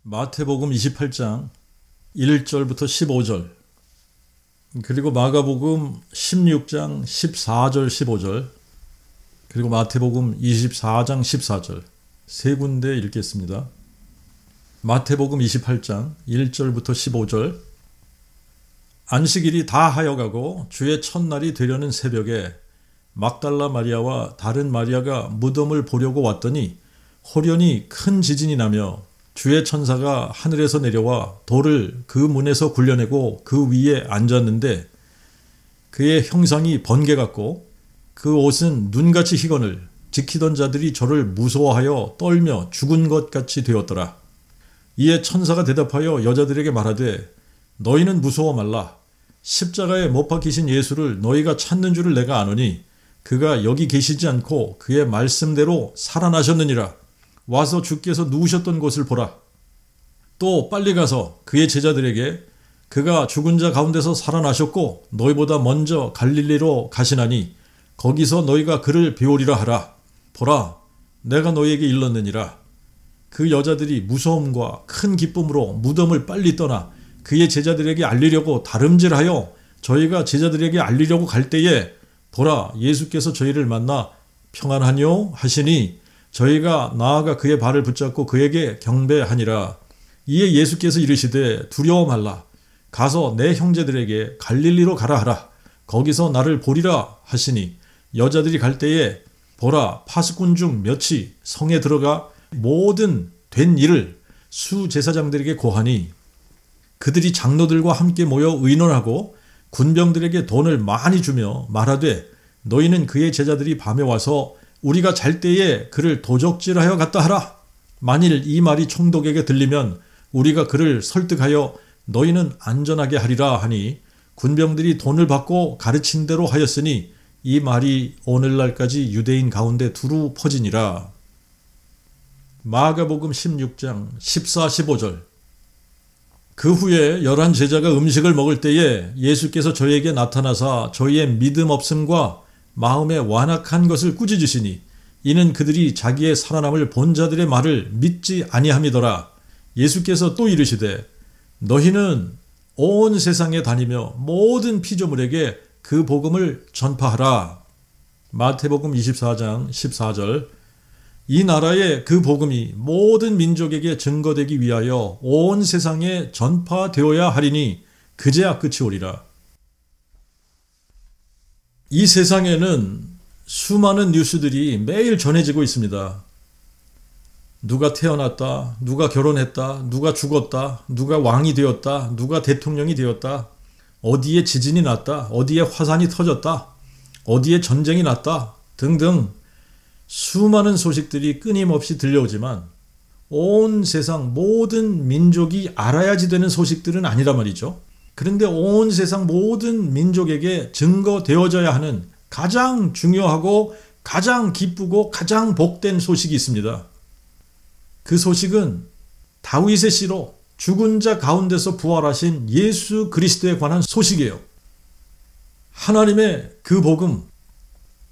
마태복음 28장 1절부터 15절, 그리고 마가복음 16장 14절 15절, 그리고 마태복음 24장 14절 세 군데 읽겠습니다. 마태복음 28장 1절부터 15절. 안식일이 다 하여가고 주의 첫날이 되려는 새벽에 막달라 마리아와 다른 마리아가 무덤을 보려고 왔더니 호련히 큰 지진이 나며 주의 천사가 하늘에서 내려와 돌을 그 문에서 굴려내고 그 위에 앉았는데 그의 형상이 번개 같고 그 옷은 눈같이 희건을 지키던 자들이 저를 무서워하여 떨며 죽은 것 같이 되었더라. 이에 천사가 대답하여 여자들에게 말하되 너희는 무서워 말라. 십자가에 못 박히신 예수를 너희가 찾는 줄을 내가 아노니 그가 여기 계시지 않고 그의 말씀대로 살아나셨느니라. 와서 주께서 누우셨던 곳을 보라. 또 빨리 가서 그의 제자들에게 그가 죽은 자 가운데서 살아나셨고 너희보다 먼저 갈릴리로 가시나니 거기서 너희가 그를 배우리라 하라. 보라, 내가 너희에게 일렀느니라. 그 여자들이 무서움과 큰 기쁨으로 무덤을 빨리 떠나 그의 제자들에게 알리려고 다름질하여 저희가 제자들에게 알리려고 갈 때에 보라, 예수께서 저희를 만나 평안하뇨 하시니 저희가 나아가 그의 발을 붙잡고 그에게 경배하니라. 이에 예수께서 이르시되 두려워 말라. 가서 내 형제들에게 갈릴리로 가라 하라. 거기서 나를 보리라 하시니 여자들이 갈 때에 보라, 파수꾼 중 몇이 성에 들어가 모든 된 일을 수제사장들에게 고하니 그들이 장로들과 함께 모여 의논하고 군병들에게 돈을 많이 주며 말하되 너희는 그의 제자들이 밤에 와서 우리가 잘 때에 그를 도적질하여 갔다 하라. 만일 이 말이 총독에게 들리면 우리가 그를 설득하여 너희는 안전하게 하리라 하니 군병들이 돈을 받고 가르친 대로 하였으니 이 말이 오늘날까지 유대인 가운데 두루 퍼지니라. 마가복음 16장 14, 15절. 그 후에 11 제자가 음식을 먹을 때에 예수께서 저희에게 나타나사 저희의 믿음 없음과 마음에 완악한 것을 꾸짖으시니 이는 그들이 자기의 살아남을 본 자들의 말을 믿지 아니함이더라. 예수께서 또 이르시되 너희는 온 세상에 다니며 모든 피조물에게 그 복음을 전파하라. 마태복음 24장 14절. 이 나라의 그 복음이 모든 민족에게 증거되기 위하여 온 세상에 전파되어야 하리니 그제야 끝이 오리라. 이 세상에는 수많은 뉴스들이 매일 전해지고 있습니다. 누가 태어났다, 누가 결혼했다, 누가 죽었다, 누가 왕이 되었다, 누가 대통령이 되었다, 어디에 지진이 났다, 어디에 화산이 터졌다, 어디에 전쟁이 났다 등등 수많은 소식들이 끊임없이 들려오지만 온 세상 모든 민족이 알아야지 되는 소식들은 아니란 말이죠. 그런데 온 세상 모든 민족에게 증거되어져야 하는 가장 중요하고 가장 기쁘고 가장 복된 소식이 있습니다. 그 소식은 다윗의 씨로 죽은 자 가운데서 부활하신 예수 그리스도에 관한 소식이에요. 하나님의 그 복음,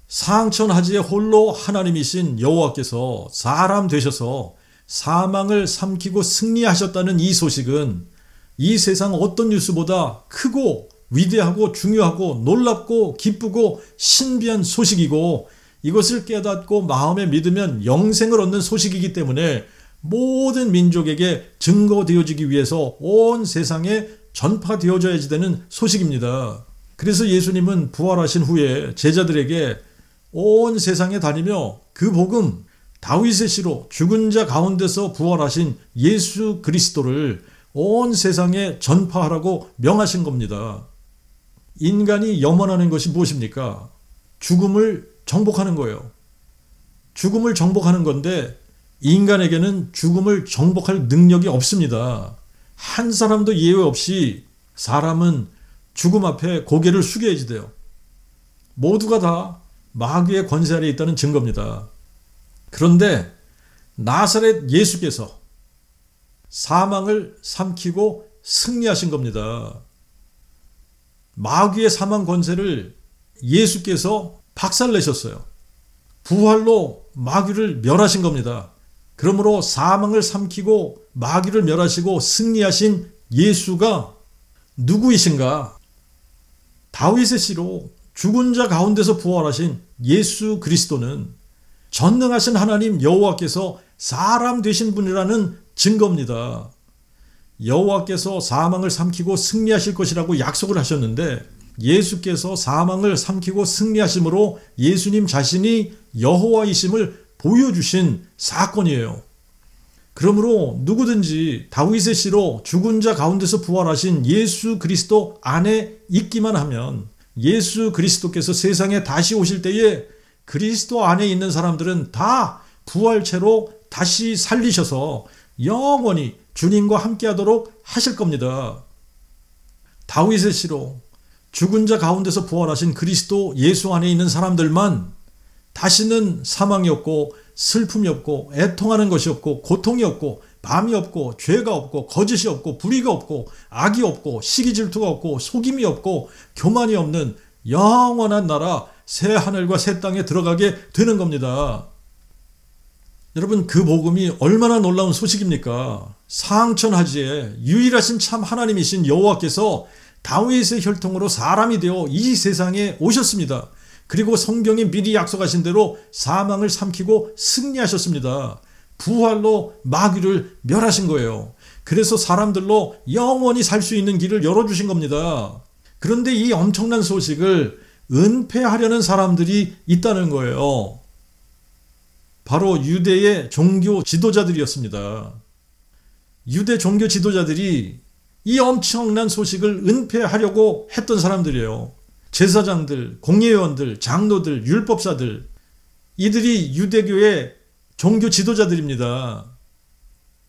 상천하지의 홀로 하나님이신 여호와께서 사람 되셔서 사망을 삼키고 승리하셨다는 이 소식은 이 세상 어떤 뉴스보다 크고 위대하고 중요하고 놀랍고 기쁘고 신비한 소식이고 이것을 깨닫고 마음에 믿으면 영생을 얻는 소식이기 때문에 모든 민족에게 증거되어지기 위해서 온 세상에 전파되어져야 되는 소식입니다. 그래서 예수님은 부활하신 후에 제자들에게 온 세상에 다니며 그 복음, 다윗의 씨로 죽은 자 가운데서 부활하신 예수 그리스도를 온 세상에 전파하라고 명하신 겁니다. 인간이 염원하는 것이 무엇입니까? 죽음을 정복하는 거예요. 죽음을 정복하는 건데 인간에게는 죽음을 정복할 능력이 없습니다. 한 사람도 예외 없이 사람은 죽음 앞에 고개를 숙여야지 돼요. 모두가 다 마귀의 권세 아래 있다는 증거입니다. 그런데 나사렛 예수께서 사망을 삼키고 승리하신 겁니다. 마귀의 사망 권세를 예수께서 박살내셨어요. 부활로 마귀를 멸하신 겁니다. 그러므로 사망을 삼키고 마귀를 멸하시고 승리하신 예수가 누구이신가? 다윗의 씨로 죽은 자 가운데서 부활하신 예수 그리스도는 전능하신 하나님 여호와께서 사람 되신 분이라는 증거입니다. 여호와께서 사망을 삼키고 승리하실 것이라고 약속을 하셨는데 예수께서 사망을 삼키고 승리하심으로 예수님 자신이 여호와이심을 보여주신 사건이에요. 그러므로 누구든지 다윗의 씨로 죽은 자 가운데서 부활하신 예수 그리스도 안에 있기만 하면 예수 그리스도께서 세상에 다시 오실 때에 그리스도 안에 있는 사람들은 다 부활체로 다시 살리셔서 영원히 주님과 함께하도록 하실 겁니다. 다윗의 씨로 죽은 자 가운데서 부활하신 그리스도 예수 안에 있는 사람들만 다시는 사망이 없고 슬픔이 없고 애통하는 것이 없고 고통이 없고 밤이 없고 죄가 없고 거짓이 없고 불의가 없고 악이 없고 시기 질투가 없고 속임이 없고 교만이 없는 영원한 나라 새 하늘과 새 땅에 들어가게 되는 겁니다. 여러분, 그 복음이 얼마나 놀라운 소식입니까? 상천하지에 유일하신 참 하나님이신 여호와께서 다윗의 혈통으로 사람이 되어 이 세상에 오셨습니다. 그리고 성경이 미리 약속하신 대로 사망을 삼키고 승리하셨습니다. 부활로 마귀를 멸하신 거예요. 그래서 사람들로 영원히 살 수 있는 길을 열어주신 겁니다. 그런데 이 엄청난 소식을 은폐하려는 사람들이 있다는 거예요. 바로 유대의 종교 지도자들이었습니다. 유대 종교 지도자들이 이 엄청난 소식을 은폐하려고 했던 사람들이에요. 제사장들, 공예위원들, 장로들, 율법사들, 이들이 유대교의 종교 지도자들입니다.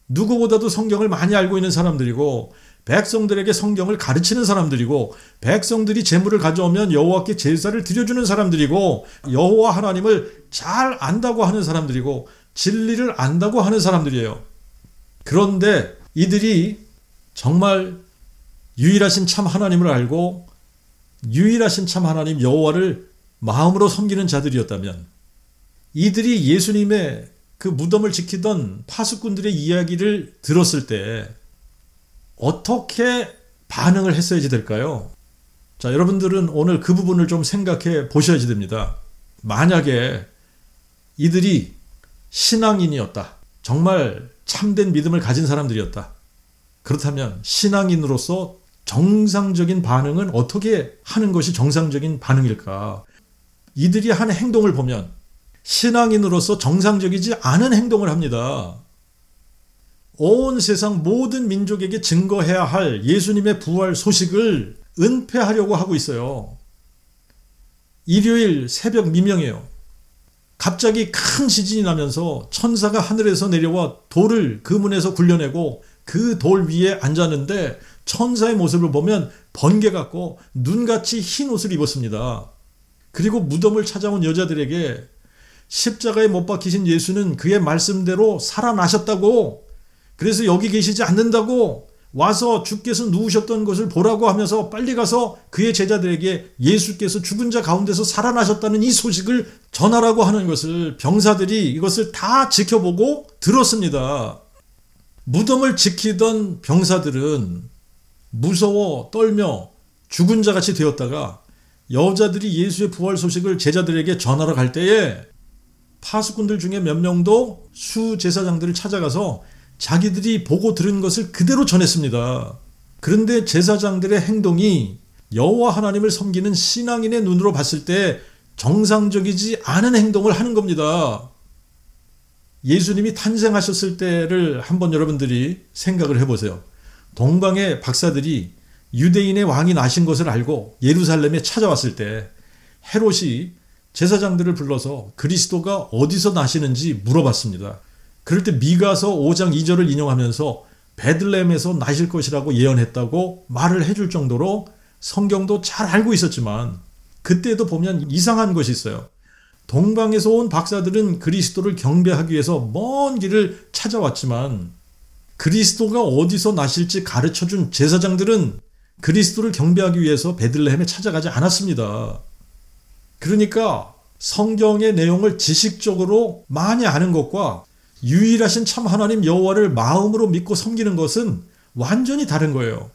누구보다도 성경을 많이 알고 있는 사람들이고 백성들에게 성경을 가르치는 사람들이고 백성들이 제물을 가져오면 여호와께 제사를 드려주는 사람들이고 여호와 하나님을 잘 안다고 하는 사람들이고 진리를 안다고 하는 사람들이에요. 그런데 이들이 정말 유일하신 참 하나님을 알고 유일하신 참 하나님 여호와를 마음으로 섬기는 자들이었다면 이들이 예수님의 그 무덤을 지키던 파수꾼들의 이야기를 들었을 때 어떻게 반응을 했어야지 될까요? 자, 여러분들은 오늘 그 부분을 좀 생각해 보셔야지 됩니다. 만약에 이들이 신앙인이었다. 정말 참된 믿음을 가진 사람들이었다. 그렇다면 신앙인으로서 정상적인 반응은 어떻게 하는 것이 정상적인 반응일까? 이들이 한 행동을 보면 신앙인으로서 정상적이지 않은 행동을 합니다. 온 세상 모든 민족에게 증거해야 할 예수님의 부활 소식을 은폐하려고 하고 있어요. 일요일 새벽 미명이에요. 갑자기 큰 지진이 나면서 천사가 하늘에서 내려와 돌을 그 문에서 굴려내고 그 돌 위에 앉았는데 천사의 모습을 보면 번개 같고 눈같이 흰 옷을 입었습니다. 그리고 무덤을 찾아온 여자들에게 십자가에 못 박히신 예수는 그의 말씀대로 살아나셨다고, 그래서 여기 계시지 않는다고, 와서 주께서 누우셨던 것을 보라고 하면서 빨리 가서 그의 제자들에게 예수께서 죽은 자 가운데서 살아나셨다는 이 소식을 전하라고 하는 것을 병사들이 이것을 다 지켜보고 들었습니다. 무덤을 지키던 병사들은 무서워 떨며 죽은 자같이 되었다가 여자들이 예수의 부활 소식을 제자들에게 전하러 갈 때에 파수꾼들 중에 몇 명도 수제사장들을 찾아가서 자기들이 보고 들은 것을 그대로 전했습니다. 그런데 제사장들의 행동이 여호와 하나님을 섬기는 신앙인의 눈으로 봤을 때 정상적이지 않은 행동을 하는 겁니다. 예수님이 탄생하셨을 때를 한번 여러분들이 생각을 해보세요. 동방의 박사들이 유대인의 왕이 나신 것을 알고 예루살렘에 찾아왔을 때 헤롯이 제사장들을 불러서 그리스도가 어디서 나시는지 물어봤습니다. 그럴 때 미가서 5장 2절을 인용하면서 베들레헴에서 나실 것이라고 예언했다고 말을 해줄 정도로 성경도 잘 알고 있었지만 그때도 보면 이상한 것이 있어요. 동방에서 온 박사들은 그리스도를 경배하기 위해서 먼 길을 찾아왔지만 그리스도가 어디서 나실지 가르쳐준 제사장들은 그리스도를 경배하기 위해서 베들레헴에 찾아가지 않았습니다. 그러니까 성경의 내용을 지식적으로 많이 아는 것과 유일하신 참 하나님 여호와를 마음으로 믿고 섬기는 것은 완전히 다른 거예요.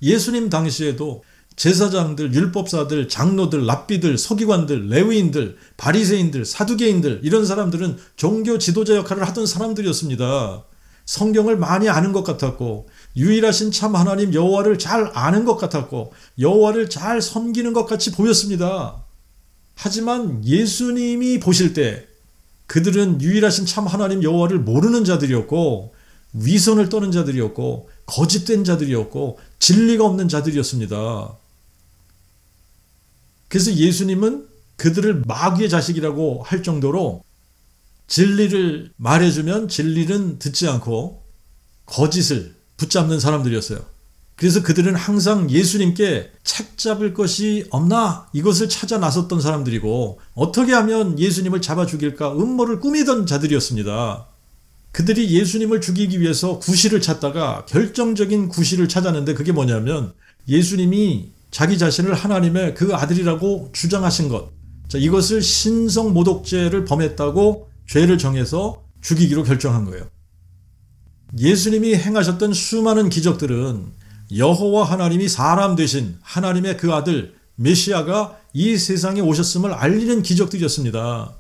예수님 당시에도 제사장들, 율법사들, 장로들, 랍비들, 서기관들, 레위인들, 바리새인들, 사두개인들 이런 사람들은 종교 지도자 역할을 하던 사람들이었습니다. 성경을 많이 아는 것 같았고 유일하신 참 하나님 여호와를 잘 아는 것 같았고 여호와를 잘 섬기는 것 같이 보였습니다. 하지만 예수님이 보실 때 그들은 유일하신 참 하나님 여호와를 모르는 자들이었고 위선을 떠는 자들이었고 거짓된 자들이었고 진리가 없는 자들이었습니다. 그래서 예수님은 그들을 마귀의 자식이라고 할 정도로 진리를 말해주면 진리는 듣지 않고 거짓을 붙잡는 사람들이었어요. 그래서 그들은 항상 예수님께 책 잡을 것이 없나 이것을 찾아 나섰던 사람들이고 어떻게 하면 예수님을 잡아 죽일까 음모를 꾸미던 자들이었습니다. 그들이 예수님을 죽이기 위해서 구실을 찾다가 결정적인 구실을 찾았는데 그게 뭐냐면 예수님이 자기 자신을 하나님의 그 아들이라고 주장하신 것. 자, 이것을 신성모독죄를 범했다고 죄를 정해서 죽이기로 결정한 거예요. 예수님이 행하셨던 수많은 기적들은 여호와 하나님이 사람 되신 하나님의 그 아들 메시아가 이 세상에 오셨음을 알리는 기적들이었습니다.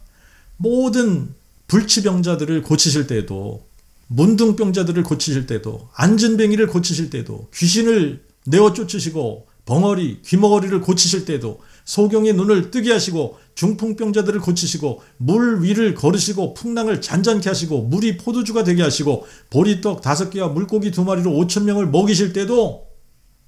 모든 불치병자들을 고치실 때에도 문둥병자들을 고치실 때도 안진뱅이를 고치실 때도 귀신을 내어 쫓으시고 벙어리, 귀머거리를 고치실 때도 소경의 눈을 뜨게 하시고 중풍병자들을 고치시고 물 위를 걸으시고 풍랑을 잔잔케 하시고 물이 포도주가 되게 하시고 보리떡 5개와 물고기 2마리로 5,000명을 먹이실 때도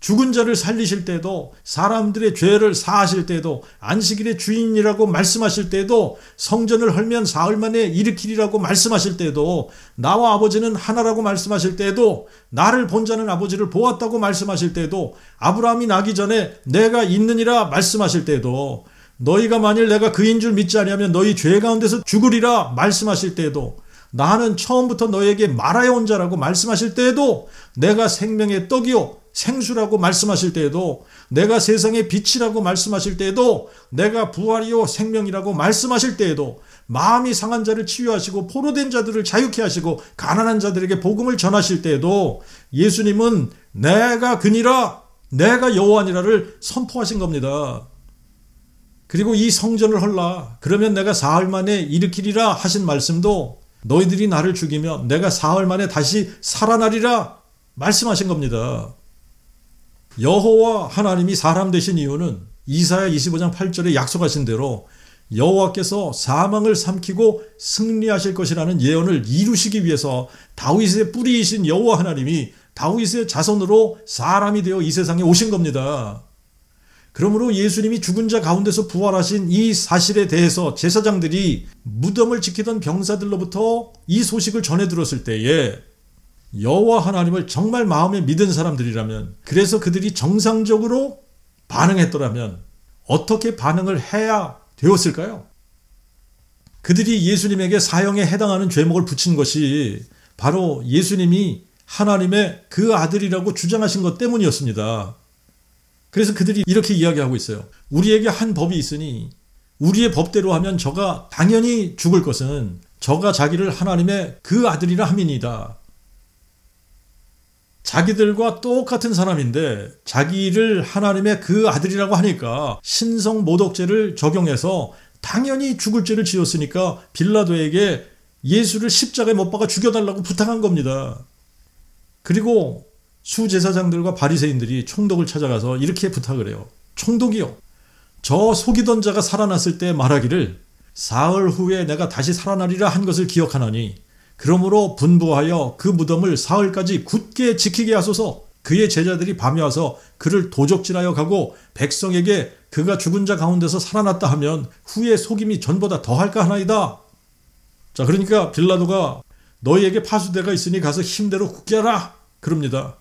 죽은 자를 살리실 때도 사람들의 죄를 사하실 때도 안식일의 주인이라고 말씀하실 때도 성전을 헐면 사흘 만에 일으키리라고 말씀하실 때도 나와 아버지는 하나라고 말씀하실 때도 나를 본 자는 아버지를 보았다고 말씀하실 때도 아브라함이 나기 전에 내가 있느니라 말씀하실 때도 너희가 만일 내가 그인 줄 믿지 아니하면 너희 죄 가운데서 죽으리라 말씀하실 때도 나는 처음부터 너에게 말하여 온 자라고 말씀하실 때에도 내가 생명의 떡이요 생수라고 말씀하실 때에도 내가 세상의 빛이라고 말씀하실 때에도 내가 부활이요 생명이라고 말씀하실 때에도 마음이 상한 자를 치유하시고 포로된 자들을 자유케 하시고 가난한 자들에게 복음을 전하실 때에도 예수님은 내가 그니라 내가 여호와니라를 선포하신 겁니다. 그리고 이 성전을 헐라 그러면 내가 사흘 만에 일으키리라 하신 말씀도 너희들이 나를 죽이면 내가 사흘 만에 다시 살아나리라 말씀하신 겁니다. 여호와 하나님이 사람 되신 이유는 이사야 25장 8절에 약속하신 대로 여호와께서 사망을 삼키고 승리하실 것이라는 예언을 이루시기 위해서 다윗의 뿌리이신 여호와 하나님이 다윗의 자손으로 사람이 되어 이 세상에 오신 겁니다. 그러므로 예수님이 죽은 자 가운데서 부활하신 이 사실에 대해서 제사장들이 무덤을 지키던 병사들로부터 이 소식을 전해 들었을 때에 여호와 하나님을 정말 마음에 믿은 사람들이라면 그래서 그들이 정상적으로 반응했더라면 어떻게 반응을 해야 되었을까요? 그들이 예수님에게 사형에 해당하는 죄목을 붙인 것이 바로 예수님이 하나님의 그 아들이라고 주장하신 것 때문이었습니다. 그래서 그들이 이렇게 이야기하고 있어요. 우리에게 한 법이 있으니 우리의 법대로 하면 저가 당연히 죽을 것은 저가 자기를 하나님의 그 아들이라 함이니이다. 자기들과 똑같은 사람인데 자기를 하나님의 그 아들이라고 하니까 신성모독죄를 적용해서 당연히 죽을 죄를 지었으니까 빌라도에게 예수를 십자가에 못 박아 죽여달라고 부탁한 겁니다. 그리고 수제사장들과 바리새인들이 총독을 찾아가서 이렇게 부탁을 해요. 총독이요, 저 속이던 자가 살아났을 때 말하기를 사흘 후에 내가 다시 살아나리라 한 것을 기억하나니 그러므로 분부하여 그 무덤을 사흘까지 굳게 지키게 하소서. 그의 제자들이 밤에 와서 그를 도적질하여 가고 백성에게 그가 죽은 자 가운데서 살아났다 하면 후에 속임이 전보다 더할까 하나이다. 자, 그러니까 빌라도가 너희에게 파수대가 있으니 가서 힘대로 굳게 하라 그럽니다.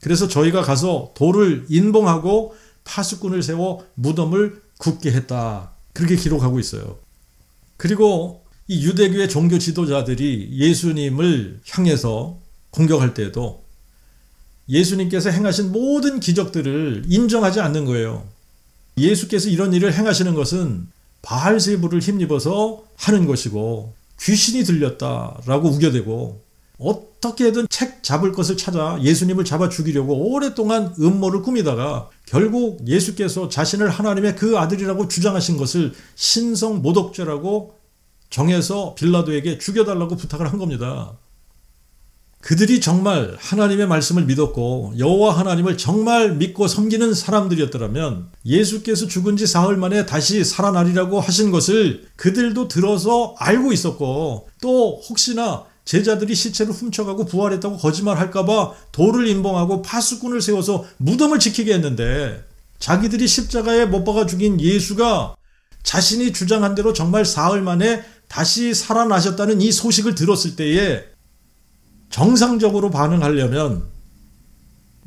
그래서 저희가 가서 돌을 인봉하고 파수꾼을 세워 무덤을 굳게 했다. 그렇게 기록하고 있어요. 그리고 이 유대교의 종교 지도자들이 예수님을 향해서 공격할 때에도 예수님께서 행하신 모든 기적들을 인정하지 않는 거예요. 예수께서 이런 일을 행하시는 것은 바알세불을 힘입어서 하는 것이고 귀신이 들렸다라고 우겨대고 어떻게든 책 잡을 것을 찾아 예수님을 잡아 죽이려고 오랫동안 음모를 꾸미다가 결국 예수께서 자신을 하나님의 그 아들이라고 주장하신 것을 신성 모독죄라고 정해서 빌라도에게 죽여달라고 부탁을 한 겁니다. 그들이 정말 하나님의 말씀을 믿었고 여호와 하나님을 정말 믿고 섬기는 사람들이었더라면 예수께서 죽은 지 사흘 만에 다시 살아나리라고 하신 것을 그들도 들어서 알고 있었고 또 혹시나 제자들이 시체를 훔쳐가고 부활했다고 거짓말할까봐 돌을 임봉하고 파수꾼을 세워서 무덤을 지키게 했는데 자기들이 십자가에 못 박아 죽인 예수가 자신이 주장한 대로 정말 사흘 만에 다시 살아나셨다는 이 소식을 들었을 때에 정상적으로 반응하려면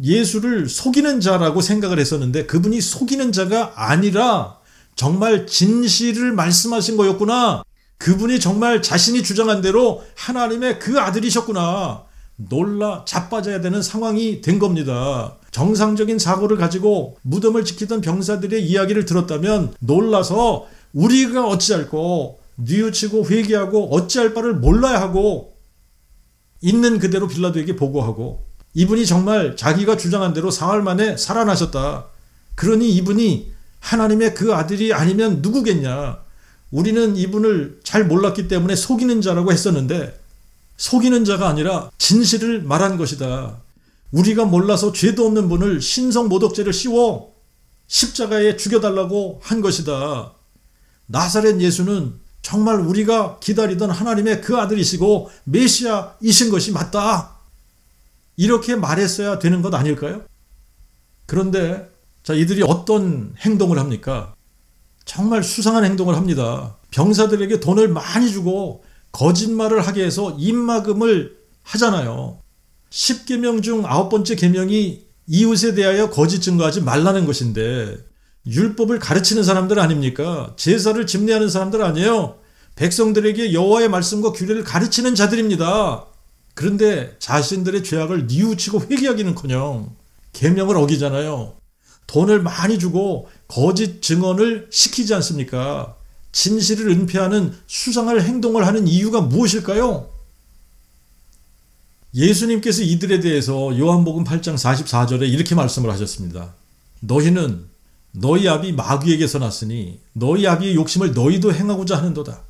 예수를 속이는 자라고 생각을 했었는데 그분이 속이는 자가 아니라 정말 진실을 말씀하신 거였구나. 그분이 정말 자신이 주장한 대로 하나님의 그 아들이셨구나. 놀라 자빠져야 되는 상황이 된 겁니다. 정상적인 사고를 가지고 무덤을 지키던 병사들의 이야기를 들었다면 놀라서 우리가 어찌할꼬 뉘우치고 회개하고 어찌할 바를 몰라야 하고 있는 그대로 빌라도에게 보고하고 이분이 정말 자기가 주장한 대로 사흘 만에 살아나셨다. 그러니 이분이 하나님의 그 아들이 아니면 누구겠냐. 우리는 이분을 잘 몰랐기 때문에 속이는 자라고 했었는데 속이는 자가 아니라 진실을 말한 것이다. 우리가 몰라서 죄도 없는 분을 신성모독죄를 씌워 십자가에 죽여달라고 한 것이다. 나사렛 예수는 정말 우리가 기다리던 하나님의 그 아들이시고 메시아이신 것이 맞다. 이렇게 말했어야 되는 것 아닐까요? 그런데 자, 이들이 어떤 행동을 합니까? 정말 수상한 행동을 합니다. 병사들에게 돈을 많이 주고 거짓말을 하게 해서 입막음을 하잖아요. 10계명 중 9번째 계명이 이웃에 대하여 거짓 증거하지 말라는 것인데 율법을 가르치는 사람들 아닙니까? 제사를 집례하는 사람들 아니에요. 백성들에게 여호와의 말씀과 규례를 가르치는 자들입니다. 그런데 자신들의 죄악을 뉘우치고 회개하기는커녕 계명을 어기잖아요. 돈을 많이 주고 거짓 증언을 시키지 않습니까? 진실을 은폐하는 수상할 행동을 하는 이유가 무엇일까요? 예수님께서 이들에 대해서 요한복음 8장 44절에 이렇게 말씀을 하셨습니다. 너희는 너희 아비 마귀에게서 났으니 너희 아비의 욕심을 너희도 행하고자 하는도다.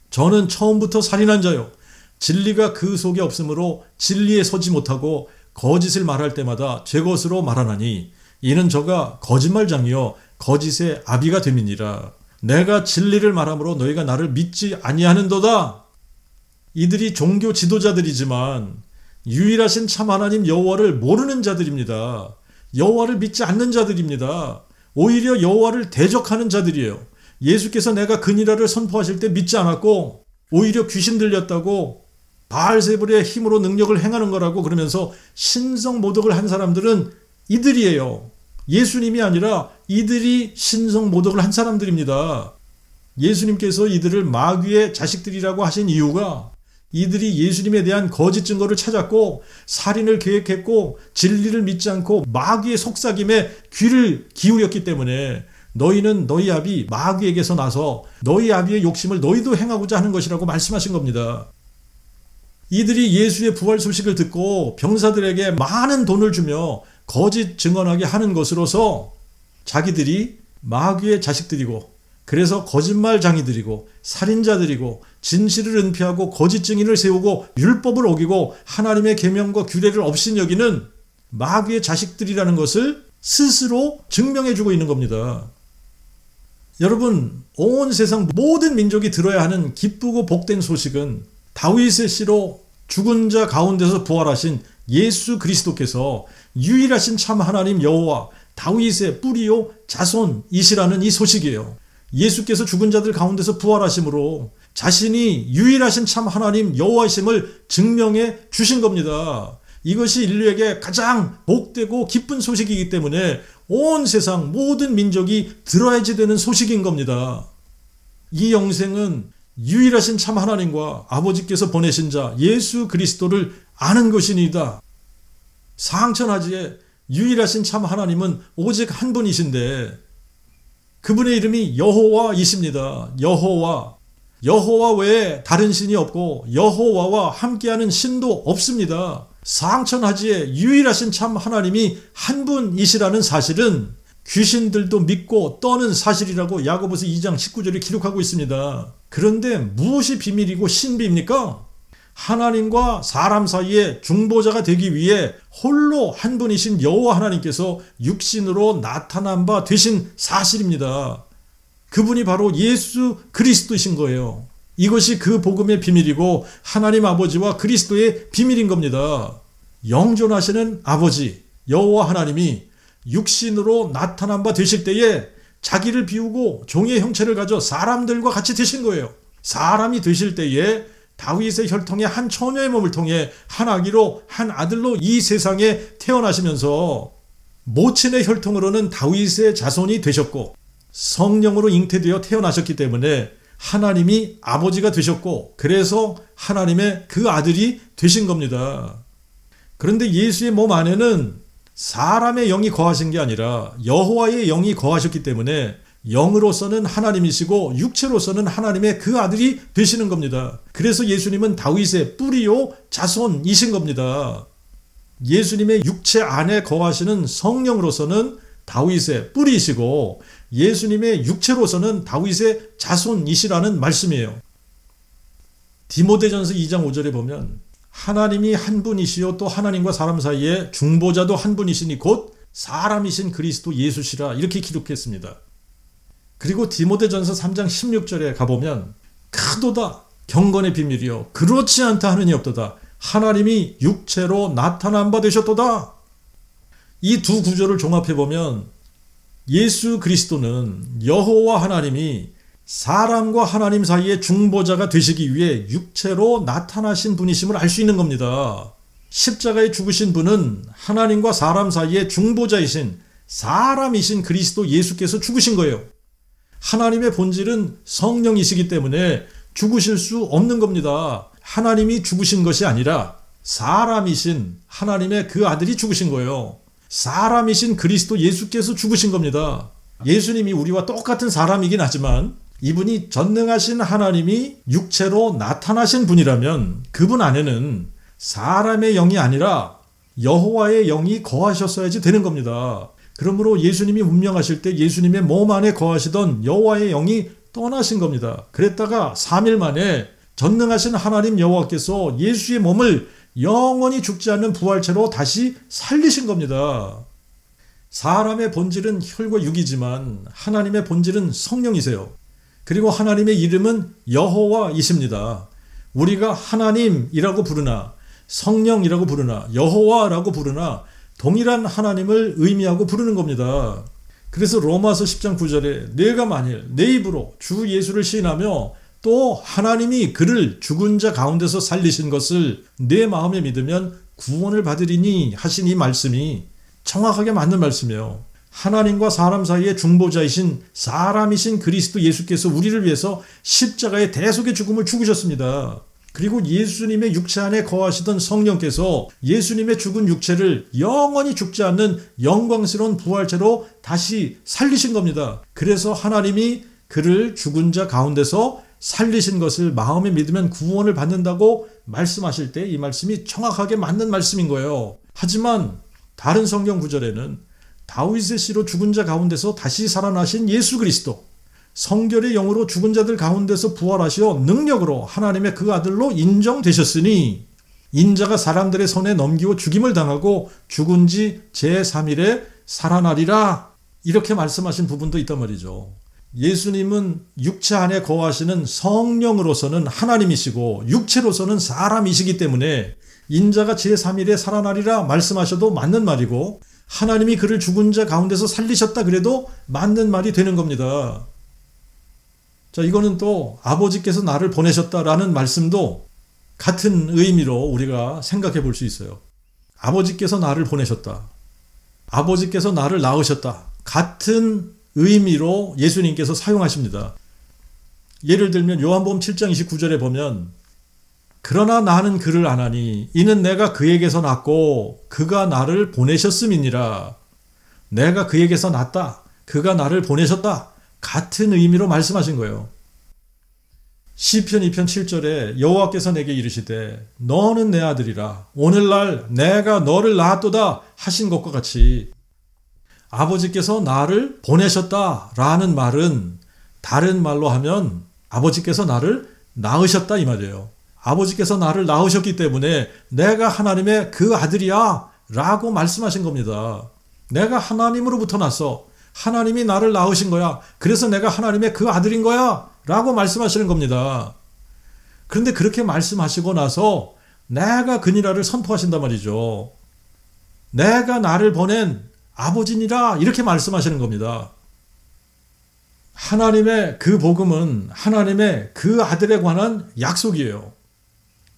저는 처음부터 살인한 자요. 진리가 그 속에 없으므로 진리에 서지 못하고 거짓을 말할 때마다 제 것으로 말하나니 이는 저가 거짓말장이요 거짓의 아비가 됨이니라. 내가 진리를 말함으로 너희가 나를 믿지 아니하는도다. 이들이 종교 지도자들이지만 유일하신 참 하나님 여호와를 모르는 자들입니다. 여호와를 믿지 않는 자들입니다. 오히려 여호와를 대적하는 자들이에요. 예수께서 내가 근이라를 선포하실 때 믿지 않았고 오히려 귀신 들렸다고 바알세불의 힘으로 능력을 행하는 거라고 그러면서 신성모독을 한 사람들은 이들이에요. 예수님이 아니라 이들이 신성모독을 한 사람들입니다. 예수님께서 이들을 마귀의 자식들이라고 하신 이유가 이들이 예수님에 대한 거짓 증거를 찾았고 살인을 계획했고 진리를 믿지 않고 마귀의 속삭임에 귀를 기울였기 때문에 너희는 너희 아비 마귀에게서 나서 너희 아비의 욕심을 너희도 행하고자 하는 것이라고 말씀하신 겁니다. 이들이 예수의 부활 소식을 듣고 병사들에게 많은 돈을 주며 거짓 증언하게 하는 것으로서 자기들이 마귀의 자식들이고 그래서 거짓말장이들이고 살인자들이고 진실을 은폐하고 거짓 증인을 세우고 율법을 어기고 하나님의 계명과 규례를 업신여기는 마귀의 자식들이라는 것을 스스로 증명해주고 있는 겁니다. 여러분, 온 세상 모든 민족이 들어야 하는 기쁘고 복된 소식은 다윗의 씨로 죽은 자 가운데서 부활하신 예수 그리스도께서 유일하신 참 하나님 여호와 다윗의 뿌리요 자손이시라는 이 소식이에요. 예수께서 죽은 자들 가운데서 부활하심으로 자신이 유일하신 참 하나님 여호와이심을 증명해 주신 겁니다. 이것이 인류에게 가장 복되고 기쁜 소식이기 때문에 온 세상 모든 민족이 들어야지 되는 소식인 겁니다. 이 영생은 유일하신 참 하나님과 아버지께서 보내신 자 예수 그리스도를 아는 것이니이다. 상천하지에 유일하신 참 하나님은 오직 한 분이신데 그분의 이름이 여호와이십니다. 여호와. 여호와 외에 다른 신이 없고 여호와와 함께하는 신도 없습니다. 상천하지에 유일하신 참 하나님이 한 분이시라는 사실은 귀신들도 믿고 떠는 사실이라고 야고보서 2장 19절에 기록하고 있습니다. 그런데 무엇이 비밀이고 신비입니까? 하나님과 사람 사이에 중보자가 되기 위해 홀로 한 분이신 여호와 하나님께서 육신으로 나타난 바 되신 사실입니다. 그분이 바로 예수 그리스도이신 거예요. 이것이 그 복음의 비밀이고 하나님 아버지와 그리스도의 비밀인 겁니다. 영존하시는 아버지 여호와 하나님이 육신으로 나타난 바 되실 때에 자기를 비우고 종의 형체를 가져 사람들과 같이 되신 거예요. 사람이 되실 때에 다윗의 혈통의 한 처녀의 몸을 통해 한 아기로 한 아들로 이 세상에 태어나시면서 모친의 혈통으로는 다윗의 자손이 되셨고 성령으로 잉태되어 태어나셨기 때문에 하나님이 아버지가 되셨고 그래서 하나님의 그 아들이 되신 겁니다. 그런데 예수의 몸 안에는 사람의 영이 거하신 게 아니라 여호와의 영이 거하셨기 때문에 영으로서는 하나님이시고 육체로서는 하나님의 그 아들이 되시는 겁니다. 그래서 예수님은 다윗의 뿌리요 자손이신 겁니다. 예수님의 육체 안에 거하시는 성령으로서는 다윗의 뿌리이시고 예수님의 육체로서는 다윗의 자손이시라는 말씀이에요. 디모데전서 2장 5절에 보면 하나님이 한 분이시요 또 하나님과 사람 사이에 중보자도 한 분이시니 곧 사람이신 그리스도 예수시라 이렇게 기록했습니다. 그리고 디모데전서 3장 16절에 가보면 크도다 경건의 비밀이요 그렇지 않다 하느니 없도다 하나님이 육체로 나타난 바 되셨도다. 이 두 구절을 종합해보면 예수 그리스도는 여호와 하나님이 사람과 하나님 사이의 중보자가 되시기 위해 육체로 나타나신 분이심을 알 수 있는 겁니다. 십자가에 죽으신 분은 하나님과 사람 사이의 중보자이신 사람이신 그리스도 예수께서 죽으신 거예요. 하나님의 본질은 성령이시기 때문에 죽으실 수 없는 겁니다. 하나님이 죽으신 것이 아니라 사람이신 하나님의 그 아들이 죽으신 거예요. 사람이신 그리스도 예수께서 죽으신 겁니다. 예수님이 우리와 똑같은 사람이긴 하지만 이분이 전능하신 하나님이 육체로 나타나신 분이라면 그분 안에는 사람의 영이 아니라 여호와의 영이 거하셨어야지 되는 겁니다. 그러므로 예수님이 운명하실 때 예수님의 몸 안에 거하시던 여호와의 영이 떠나신 겁니다. 그랬다가 3일 만에 전능하신 하나님 여호와께서 예수의 몸을 영원히 죽지 않는 부활체로 다시 살리신 겁니다. 사람의 본질은 혈과 육이지만 하나님의 본질은 성령이세요. 그리고 하나님의 이름은 여호와이십니다. 우리가 하나님이라고 부르나 성령이라고 부르나 여호와라고 부르나 동일한 하나님을 의미하고 부르는 겁니다. 그래서 로마서 10장 9절에 내가 만일 내 입으로 주 예수를 시인하며 또 하나님이 그를 죽은 자 가운데서 살리신 것을 내 마음에 믿으면 구원을 받으리니 하신 이 말씀이 정확하게 맞는 말씀이에요. 하나님과 사람 사이의 중보자이신 사람이신 그리스도 예수께서 우리를 위해서 십자가의 대속의 죽음을 죽으셨습니다. 그리고 예수님의 육체 안에 거하시던 성령께서 예수님의 죽은 육체를 영원히 죽지 않는 영광스러운 부활체로 다시 살리신 겁니다. 그래서 하나님이 그를 죽은 자 가운데서 살리신 것을 마음에 믿으면 구원을 받는다고 말씀하실 때 이 말씀이 정확하게 맞는 말씀인 거예요. 하지만 다른 성경 구절에는 다윗의 씨로 죽은 자 가운데서 다시 살아나신 예수 그리스도, 성결의 영으로 죽은 자들 가운데서 부활하시어 능력으로 하나님의 그 아들로 인정되셨으니 인자가 사람들의 손에 넘기고 죽임을 당하고 죽은 지 제3일에 살아나리라 이렇게 말씀하신 부분도 있단 말이죠. 예수님은 육체 안에 거하시는 성령으로서는 하나님이시고 육체로서는 사람이시기 때문에 인자가 제3일에 살아나리라 말씀하셔도 맞는 말이고 하나님이 그를 죽은 자 가운데서 살리셨다 그래도 맞는 말이 되는 겁니다. 자, 이거는 또 아버지께서 나를 보내셨다라는 말씀도 같은 의미로 우리가 생각해 볼 수 있어요. 아버지께서 나를 보내셨다. 아버지께서 나를 낳으셨다. 같은 의미로 예수님께서 사용하십니다. 예를 들면 요한복음 7장 29절에 보면 그러나 나는 그를 아나니 이는 내가 그에게서 났고 그가 나를 보내셨음이니라. 내가 그에게서 났다. 그가 나를 보내셨다. 같은 의미로 말씀하신 거예요. 시편 2편 7절에 여호와께서 내게 이르시되 너는 내 아들이라 오늘날 내가 너를 낳았도다 하신 것과 같이 아버지께서 나를 보내셨다라는 말은 다른 말로 하면 아버지께서 나를 낳으셨다 이 말이에요. 아버지께서 나를 낳으셨기 때문에 내가 하나님의 그 아들이야 라고 말씀하신 겁니다. 내가 하나님으로부터 났어. 하나님이 나를 낳으신 거야. 그래서 내가 하나님의 그 아들인 거야 라고 말씀하시는 겁니다. 그런데 그렇게 말씀하시고 나서 내가 그니라를 선포하신단 말이죠. 내가 나를 보낸 아버지니라 이렇게 말씀하시는 겁니다. 하나님의 그 복음은 하나님의 그 아들에 관한 약속이에요.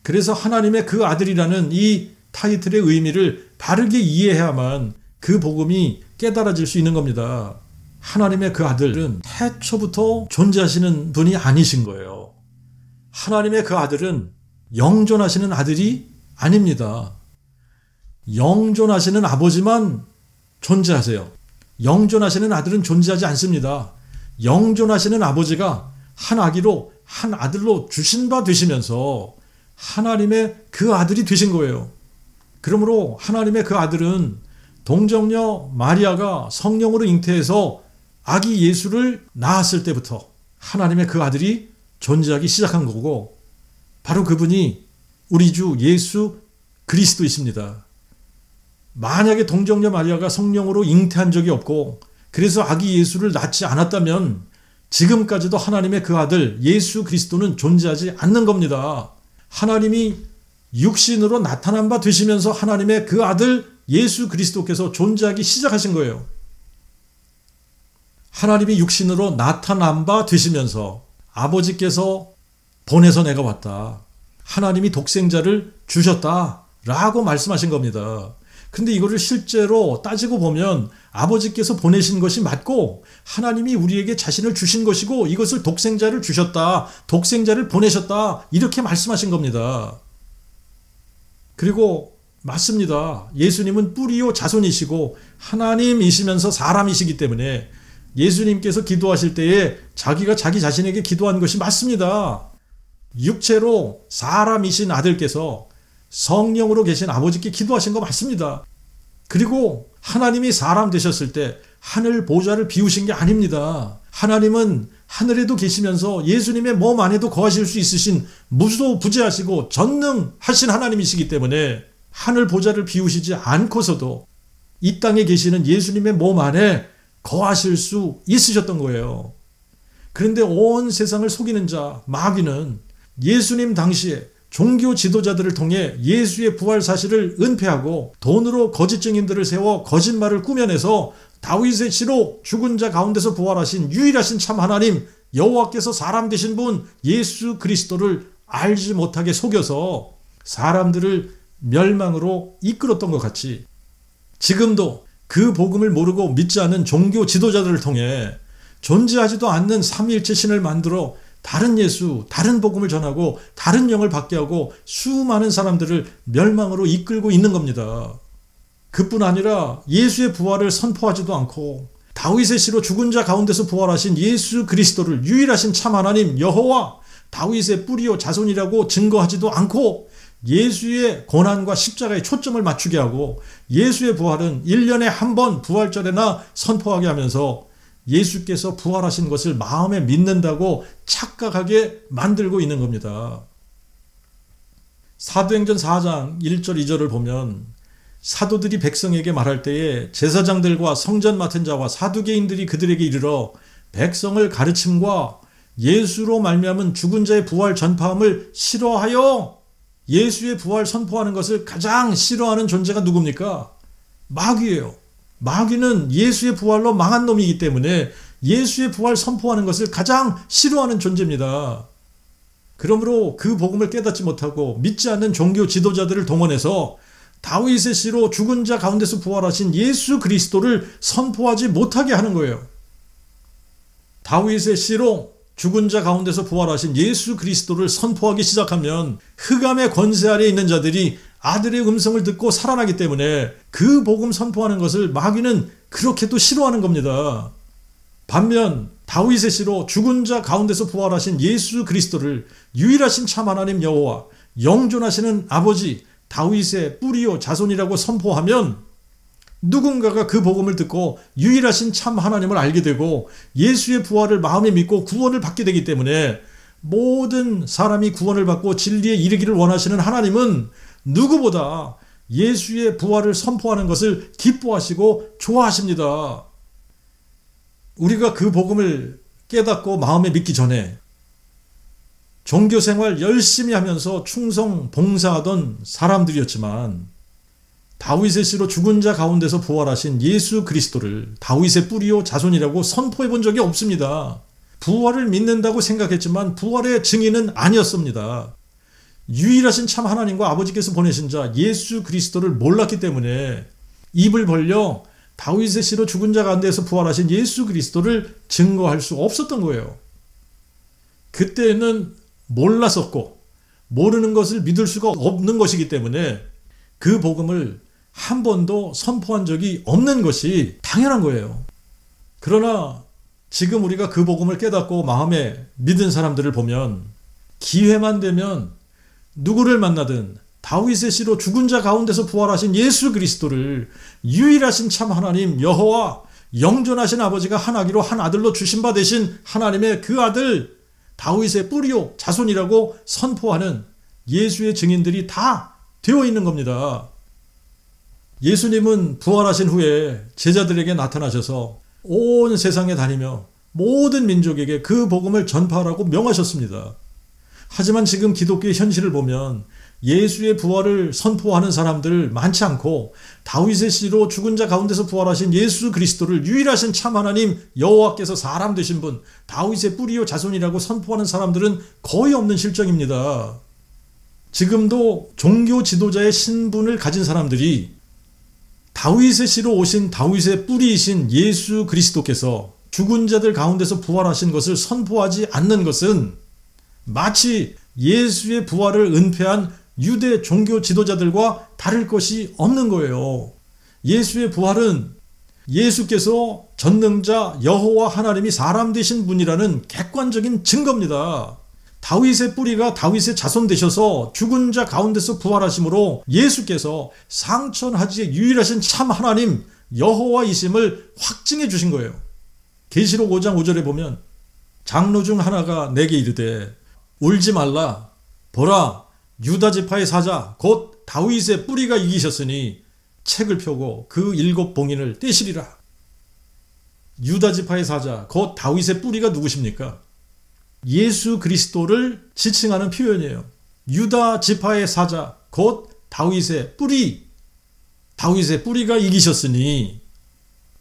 그래서 하나님의 그 아들이라는 이 타이틀의 의미를 바르게 이해해야만 그 복음이 깨달아질 수 있는 겁니다. 하나님의 그 아들은 태초부터 존재하시는 분이 아니신 거예요. 하나님의 그 아들은 영존하시는 아들이 아닙니다. 영존하시는 아버지만 존재하세요. 영존하시는 아들은 존재하지 않습니다. 영존하시는 아버지가 한 아기로 한 아들로 주신 바 되시면서 하나님의 그 아들이 되신 거예요. 그러므로 하나님의 그 아들은 동정녀 마리아가 성령으로 잉태해서 아기 예수를 낳았을 때부터 하나님의 그 아들이 존재하기 시작한 거고 바로 그분이 우리 주 예수 그리스도이십니다. 만약에 동정녀 마리아가 성령으로 잉태한 적이 없고 그래서 아기 예수를 낳지 않았다면 지금까지도 하나님의 그 아들 예수 그리스도는 존재하지 않는 겁니다. 하나님이 육신으로 나타난 바 되시면서 하나님의 그 아들 예수 그리스도께서 존재하기 시작하신 거예요. 하나님이 육신으로 나타난 바 되시면서 아버지께서 보내서 내가 왔다. 하나님이 독생자를 주셨다. 라고 말씀하신 겁니다. 근데 이거를 실제로 따지고 보면 아버지께서 보내신 것이 맞고 하나님이 우리에게 자신을 주신 것이고 이것을 독생자를 주셨다. 독생자를 보내셨다. 이렇게 말씀하신 겁니다. 그리고 맞습니다. 예수님은 뿌리요 자손이시고 하나님이시면서 사람이시기 때문에 예수님께서 기도하실 때에 자기가 자기 자신에게 기도한 것이 맞습니다. 육체로 사람이신 아들께서 성령으로 계신 아버지께 기도하신 거 맞습니다. 그리고 하나님이 사람 되셨을 때 하늘 보좌를 비우신 게 아닙니다. 하나님은 하늘에도 계시면서 예수님의 몸 안에도 거하실 수 있으신 무소부재하시고 전능하신 하나님이시기 때문에 하늘 보좌를 비우시지 않고서도 이 땅에 계시는 예수님의 몸 안에 거하실 수 있으셨던 거예요. 그런데 온 세상을 속이는 자 마귀는 예수님 당시에 종교 지도자들을 통해 예수의 부활 사실을 은폐하고 돈으로 거짓 증인들을 세워 거짓말을 꾸며내서 다윗의 씨로 죽은 자 가운데서 부활하신 유일하신 참 하나님 여호와께서 사람 되신 분 예수 그리스도를 알지 못하게 속여서 사람들을 멸망으로 이끌었던 것 같이 지금도 그 복음을 모르고 믿지 않는 종교 지도자들을 통해 존재하지도 않는 삼위일체 신을 만들어 다른 예수, 다른 복음을 전하고 다른 영을 받게 하고 수많은 사람들을 멸망으로 이끌고 있는 겁니다. 그뿐 아니라 예수의 부활을 선포하지도 않고 다윗의 씨로 죽은 자 가운데서 부활하신 예수 그리스도를 유일하신 참 하나님 여호와 다윗의 뿌리요 자손이라고 증거하지도 않고 예수의 고난과 십자가에 초점을 맞추게 하고 예수의 부활은 1년에 한 번 부활절에나 선포하게 하면서 예수께서 부활하신 것을 마음에 믿는다고 착각하게 만들고 있는 겁니다. 사도행전 4장 1절 2절을 보면 사도들이 백성에게 말할 때에 제사장들과 성전 맡은 자와 사두개인들이 그들에게 이르러 백성을 가르침과 예수로 말미암은 죽은 자의 부활 전파함을 싫어하여 예수의 부활 선포하는 것을 가장 싫어하는 존재가 누굽니까? 마귀예요. 마귀는 예수의 부활로 망한 놈이기 때문에 예수의 부활 선포하는 것을 가장 싫어하는 존재입니다. 그러므로 그 복음을 깨닫지 못하고 믿지 않는 종교 지도자들을 동원해서 다윗의 씨로 죽은 자 가운데서 부활하신 예수 그리스도를 선포하지 못하게 하는 거예요. 다윗의 씨로 죽은 자 가운데서 부활하신 예수 그리스도를 선포하기 시작하면 흑암의 권세 아래에 있는 자들이 아들의 음성을 듣고 살아나기 때문에 그 복음 선포하는 것을 마귀는 그렇게도 싫어하는 겁니다. 반면 다윗의 씨로 죽은 자 가운데서 부활하신 예수 그리스도를 유일하신 참 하나님 여호와 영존하시는 아버지 다윗의 뿌리요 자손이라고 선포하면 누군가가 그 복음을 듣고 유일하신 참 하나님을 알게 되고 예수의 부활을 마음에 믿고 구원을 받게 되기 때문에 모든 사람이 구원을 받고 진리에 이르기를 원하시는 하나님은 누구보다 예수의 부활을 선포하는 것을 기뻐하시고 좋아하십니다. 우리가 그 복음을 깨닫고 마음에 믿기 전에 종교생활 열심히 하면서 충성 봉사하던 사람들이었지만 다윗의 씨로 죽은 자 가운데서 부활하신 예수 그리스도를 다윗의 뿌리요 자손이라고 선포해 본 적이 없습니다. 부활을 믿는다고 생각했지만 부활의 증인은 아니었습니다. 유일하신 참 하나님과 아버지께서 보내신 자 예수 그리스도를 몰랐기 때문에 입을 벌려 다윗의 씨로 죽은 자 가운데서 부활하신 예수 그리스도를 증거할 수 없었던 거예요. 그때는 몰랐었고 모르는 것을 믿을 수가 없는 것이기 때문에 그 복음을 한 번도 선포한 적이 없는 것이 당연한 거예요. 그러나 지금 우리가 그 복음을 깨닫고 마음에 믿은 사람들을 보면 기회만 되면 누구를 만나든 다윗의 씨로 죽은 자 가운데서 부활하신 예수 그리스도를 유일하신 참 하나님 여호와 영존하신 아버지가 한 아기로 한 아들로 주신 바 되신 하나님의 그 아들 다윗의 뿌리요 자손이라고 선포하는 예수의 증인들이 다 되어 있는 겁니다. 예수님은 부활하신 후에 제자들에게 나타나셔서 온 세상에 다니며 모든 민족에게 그 복음을 전파하라고 명하셨습니다. 하지만 지금 기독교의 현실을 보면 예수의 부활을 선포하는 사람들 많지 않고 다윗의 씨로 죽은 자 가운데서 부활하신 예수 그리스도를 유일하신 참 하나님 여호와께서 사람 되신 분 다윗의 뿌리요 자손이라고 선포하는 사람들은 거의 없는 실정입니다. 지금도 종교 지도자의 신분을 가진 사람들이 다윗의 씨로 오신 다윗의 뿌리이신 예수 그리스도께서 죽은 자들 가운데서 부활하신 것을 선포하지 않는 것은 마치 예수의 부활을 은폐한 유대 종교 지도자들과 다를 것이 없는 거예요. 예수의 부활은 예수께서 전능자 여호와 하나님이 사람 되신 분이라는 객관적인 증거입니다. 다윗의 뿌리가 다윗의 자손 되셔서 죽은 자 가운데서 부활하심으로 예수께서 상천하지의 유일하신 참 하나님 여호와이심을 확증해 주신 거예요. 계시록 5장 5절에 보면 장로 중 하나가 내게 이르되 울지 말라 보라 유다 지파의 사자 곧 다윗의 뿌리가 이기셨으니 책을 펴고 그 7 봉인을 떼시리라. 유다 지파의 사자 곧 다윗의 뿌리가 누구십니까? 예수 그리스도를 지칭하는 표현이에요. 유다 지파의 사자 곧 다윗의 뿌리 다윗의 뿌리가 이기셨으니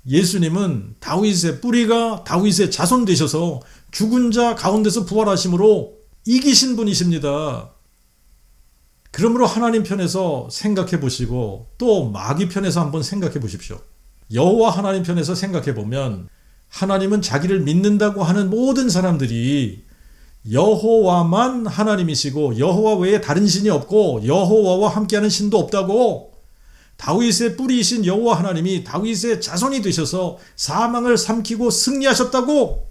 예수님은 다윗의 뿌리가 다윗의 자손 되셔서 죽은 자 가운데서 부활하심으로 이기신 분이십니다. 그러므로 하나님 편에서 생각해 보시고 또 마귀 편에서 한번 생각해 보십시오. 여호와 하나님 편에서 생각해 보면 하나님은 자기를 믿는다고 하는 모든 사람들이 여호와만 하나님이시고 여호와 외에 다른 신이 없고 여호와와 함께하는 신도 없다고 다윗의 뿌리이신 여호와 하나님이 다윗의 자손이 되셔서 사망을 삼키고 승리하셨다고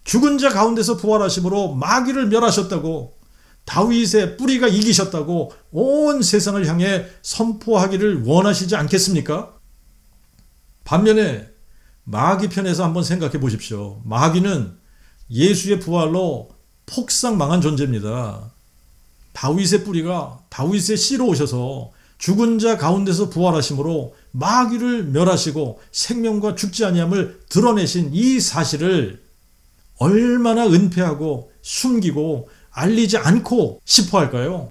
죽은 자 가운데서 부활하심으로 마귀를 멸하셨다고 다윗의 뿌리가 이기셨다고 온 세상을 향해 선포하기를 원하시지 않겠습니까? 반면에 마귀 편에서 한번 생각해 보십시오. 마귀는 예수의 부활로 폭삭 망한 존재입니다. 다윗의 뿌리가 다윗의 씨로 오셔서 죽은 자 가운데서 부활하심으로 마귀를 멸하시고 생명과 죽지 아니함을 드러내신 이 사실을 얼마나 은폐하고 숨기고 알리지 않고 싶어 할까요?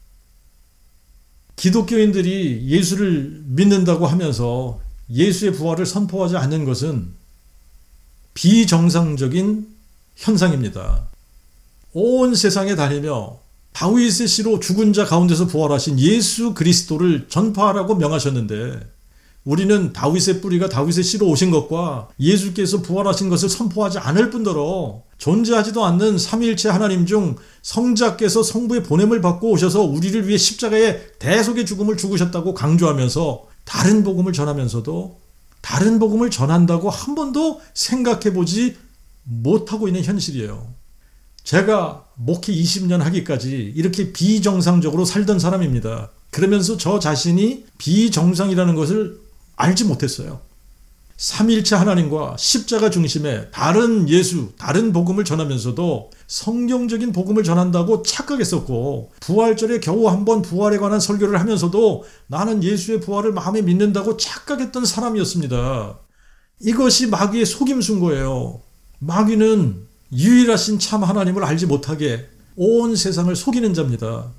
기독교인들이 예수를 믿는다고 하면서 예수의 부활을 선포하지 않는 것은 비정상적인 현상입니다. 온 세상에 다니며 다윗의 씨로 죽은 자 가운데서 부활하신 예수 그리스도를 전파하라고 명하셨는데 우리는 다윗의 뿌리가 다윗의 씨로 오신 것과 예수께서 부활하신 것을 선포하지 않을 뿐더러 존재하지도 않는 삼위일체 하나님 중 성자께서 성부의 보냄을 받고 오셔서 우리를 위해 십자가에 대속의 죽음을 죽으셨다고 강조하면서 다른 복음을 전하면서도 다른 복음을 전한다고 한 번도 생각해 보지 못하고 있는 현실이에요. 제가 목회 20년 하기까지 이렇게 비정상적으로 살던 사람입니다. 그러면서 저 자신이 비정상이라는 것을 알지 못했어요. 삼위일체 하나님과 십자가 중심의 다른 예수, 다른 복음을 전하면서도 성경적인 복음을 전한다고 착각했었고, 부활절에 겨우 한번 부활에 관한 설교를 하면서도 나는 예수의 부활을 마음에 믿는다고 착각했던 사람이었습니다. 이것이 마귀의 속임수인 거예요. 마귀는 유일하신 참 하나님을 알지 못하게 온 세상을 속이는 자입니다.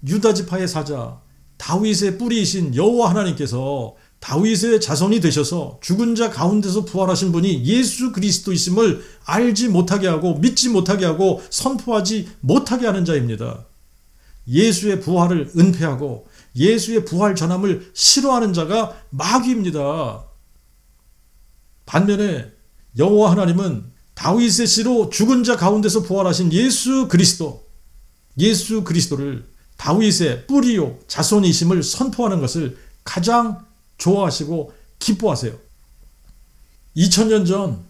유다지파의 사자, 다윗의 뿌리이신 여호와 하나님께서 다윗의 자손이 되셔서 죽은 자 가운데서 부활하신 분이 예수 그리스도이심을 알지 못하게 하고 믿지 못하게 하고 선포하지 못하게 하는 자입니다. 예수의 부활을 은폐하고 예수의 부활 전함을 싫어하는 자가 마귀입니다. 반면에 여호와 하나님은 다윗의 씨로 죽은 자 가운데서 부활하신 예수 그리스도를 다윗의 뿌리요 자손이심을 선포하는 것을 가장 좋아하시고 기뻐하세요. 2000년 전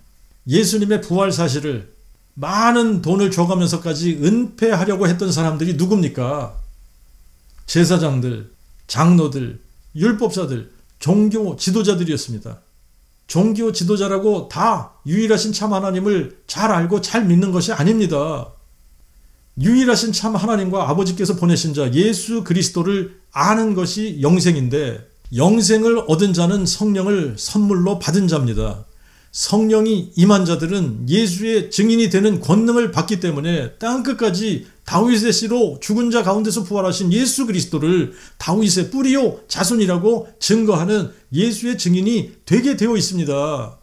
예수님의 부활 사실을 많은 돈을 줘가면서까지 은폐하려고 했던 사람들이 누굽니까? 제사장들, 장로들, 율법사들, 종교 지도자들이었습니다. 종교 지도자라고 다 유일하신 참 하나님을 잘 알고 잘 믿는 것이 아닙니다. 유일하신 참 하나님과 아버지께서 보내신 자 예수 그리스도를 아는 것이 영생인데, 영생을 얻은 자는 성령을 선물로 받은 자입니다. 성령이 임한 자들은 예수의 증인이 되는 권능을 받기 때문에 땅끝까지 다윗의 씨로 죽은 자 가운데서 부활하신 예수 그리스도를 다윗의 뿌리요 자손이라고 증거하는 예수의 증인이 되게 되어 있습니다.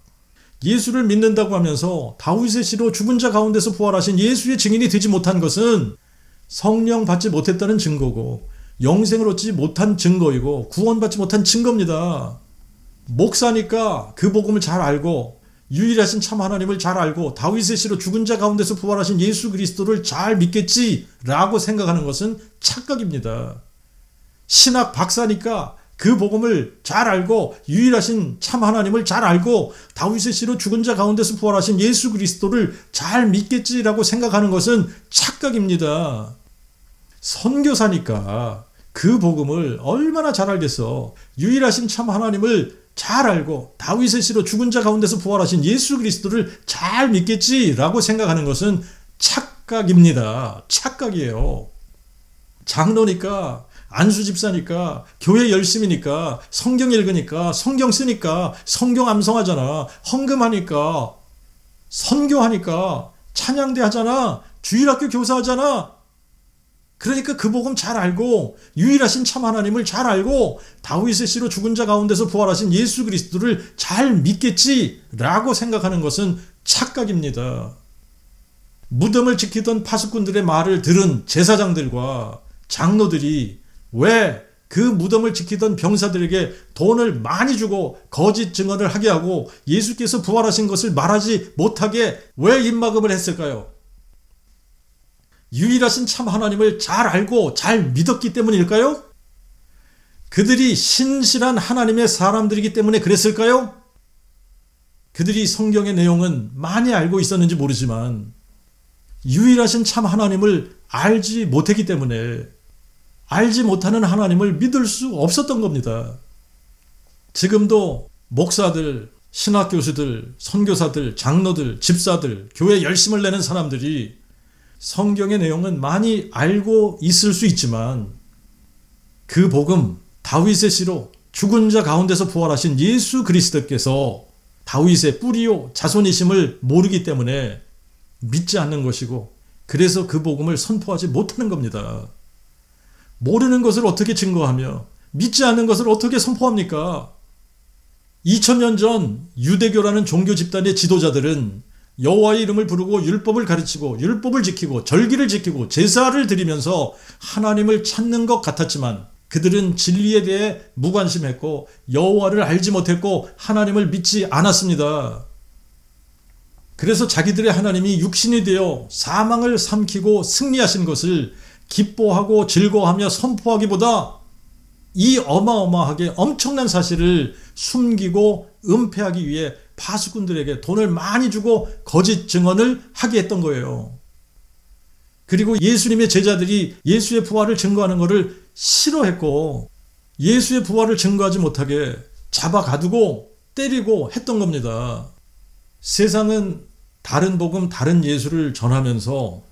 예수를 믿는다고 하면서 다윗의 씨로 죽은 자 가운데서 부활하신 예수의 증인이 되지 못한 것은 성령 받지 못했다는 증거고, 영생을 얻지 못한 증거이고, 구원받지 못한 증거입니다. 목사니까 그 복음을 잘 알고 유일하신 참 하나님을 잘 알고 다윗의 씨로 죽은 자 가운데서 부활하신 예수 그리스도를 잘 믿겠지라고 생각하는 것은 착각입니다. 신학 박사니까 그 복음을 잘 알고 유일하신 참 하나님을 잘 알고 다윗의 씨로 죽은 자 가운데서 부활하신 예수 그리스도를 잘 믿겠지라고 생각하는 것은 착각입니다. 선교사니까 그 복음을 얼마나 잘 알겠어. 유일하신 참 하나님을 잘 알고 다윗의 씨로 죽은 자 가운데서 부활하신 예수 그리스도를 잘 믿겠지라고 생각하는 것은 착각입니다. 착각이에요. 장로니까, 안수집사니까, 교회 열심이니까, 성경 읽으니까, 성경 쓰니까, 성경 암송하잖아, 헌금하니까, 선교하니까, 찬양대 하잖아, 주일학교 교사하잖아. 그러니까 그 복음 잘 알고 유일하신 참 하나님을 잘 알고 다윗의 씨로 죽은 자 가운데서 부활하신 예수 그리스도를 잘 믿겠지라고 생각하는 것은 착각입니다. 무덤을 지키던 파수꾼들의 말을 들은 제사장들과 장로들이 왜 그 무덤을 지키던 병사들에게 돈을 많이 주고 거짓 증언을 하게 하고 예수께서 부활하신 것을 말하지 못하게 왜 입막음을 했을까요? 유일하신 참 하나님을 잘 알고 잘 믿었기 때문일까요? 그들이 신실한 하나님의 사람들이기 때문에 그랬을까요? 그들이 성경의 내용은 많이 알고 있었는지 모르지만 유일하신 참 하나님을 알지 못했기 때문에 알지 못하는 하나님을 믿을 수 없었던 겁니다. 지금도 목사들, 신학교수들, 선교사들, 장로들, 집사들, 교회 열심을 내는 사람들이 성경의 내용은 많이 알고 있을 수 있지만 그 복음, 다윗의 씨로 죽은 자 가운데서 부활하신 예수 그리스도께서 다윗의 뿌리요 자손이심을 모르기 때문에 믿지 않는 것이고, 그래서 그 복음을 선포하지 못하는 겁니다. 모르는 것을 어떻게 증거하며 믿지 않는 것을 어떻게 선포합니까? 2000년 전 유대교라는 종교 집단의 지도자들은 여호와의 이름을 부르고 율법을 가르치고 율법을 지키고 절기를 지키고 제사를 드리면서 하나님을 찾는 것 같았지만 그들은 진리에 대해 무관심했고 여호와를 알지 못했고 하나님을 믿지 않았습니다. 그래서 자기들의 하나님이 육신이 되어 사망을 삼키고 승리하신 것을 기뻐하고 즐거워하며 선포하기보다 이 어마어마하게 엄청난 사실을 숨기고 은폐하기 위해 파수꾼들에게 돈을 많이 주고 거짓 증언을 하게 했던 거예요. 그리고 예수님의 제자들이 예수의 부활을 증거하는 것을 싫어했고 예수의 부활을 증거하지 못하게 잡아가두고 때리고 했던 겁니다. 세상은 다른 복음, 다른 예수를 전하면서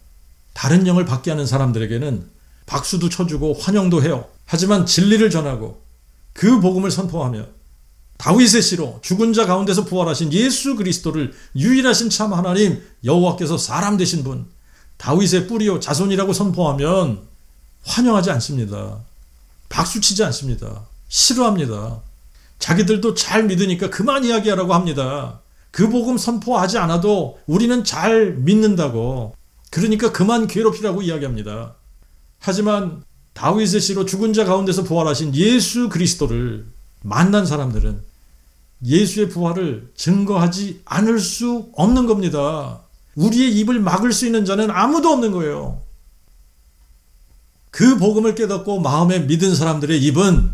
다른 영을 받게 하는 사람들에게는 박수도 쳐주고 환영도 해요. 하지만 진리를 전하고 그 복음을 선포하며 다윗의 씨로 죽은 자 가운데서 부활하신 예수 그리스도를 유일하신 참 하나님 여호와께서 사람 되신 분, 다윗의 뿌리요 자손이라고 선포하면 환영하지 않습니다. 박수치지 않습니다. 싫어합니다. 자기들도 잘 믿으니까 그만 이야기하라고 합니다. 그 복음 선포하지 않아도 우리는 잘 믿는다고, 그러니까 그만 괴롭히라고 이야기합니다. 하지만 다윗의 씨로 죽은 자 가운데서 부활하신 예수 그리스도를 만난 사람들은 예수의 부활을 증거하지 않을 수 없는 겁니다. 우리의 입을 막을 수 있는 자는 아무도 없는 거예요. 그 복음을 깨닫고 마음에 믿은 사람들의 입은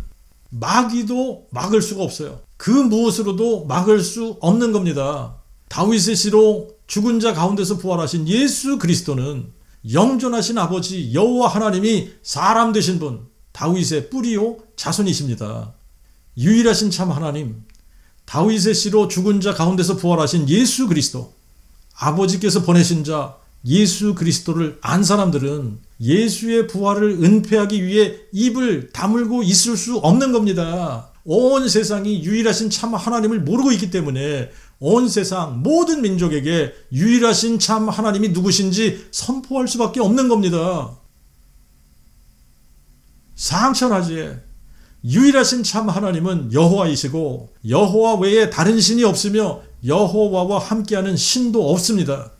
마귀도 막을 수가 없어요. 그 무엇으로도 막을 수 없는 겁니다. 다윗의 씨로 죽은 자 가운데서 부활하신 예수 그리스도는 영존하신 아버지 여호와 하나님이 사람 되신 분, 다윗의 뿌리요 자손이십니다. 유일하신 참 하나님, 다윗의 씨로 죽은 자 가운데서 부활하신 예수 그리스도, 아버지께서 보내신 자 예수 그리스도를 안 사람들은 예수의 부활을 은폐하기 위해 입을 다물고 있을 수 없는 겁니다. 온 세상이 유일하신 참 하나님을 모르고 있기 때문에 온 세상 모든 민족에게 유일하신 참 하나님이 누구신지 선포할 수밖에 없는 겁니다. 상천하지에 유일하신 참 하나님은 여호와이시고 여호와 외에 다른 신이 없으며 여호와와 함께하는 신도 없습니다.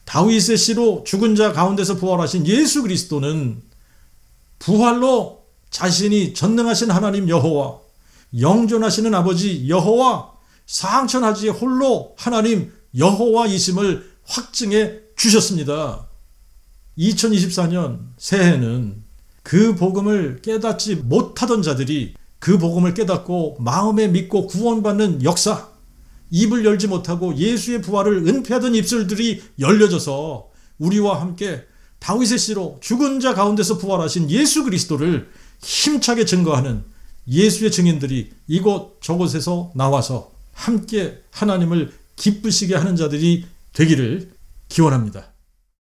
다윗의 씨로 죽은 자 가운데서 부활하신 예수 그리스도는 부활로 자신이 전능하신 하나님 여호와, 영존하시는 아버지 여호와, 상천하지의 홀로 하나님 여호와이심을 확증해 주셨습니다. 2024년 새해는 그 복음을 깨닫지 못하던 자들이 그 복음을 깨닫고 마음에 믿고 구원받는 역사, 입을 열지 못하고 예수의 부활을 은폐하던 입술들이 열려져서 우리와 함께 다윗의 씨로 죽은 자 가운데서 부활하신 예수 그리스도를 힘차게 증거하는 예수의 증인들이 이곳 저곳에서 나와서 함께 하나님을 기쁘시게 하는 자들이 되기를 기원합니다.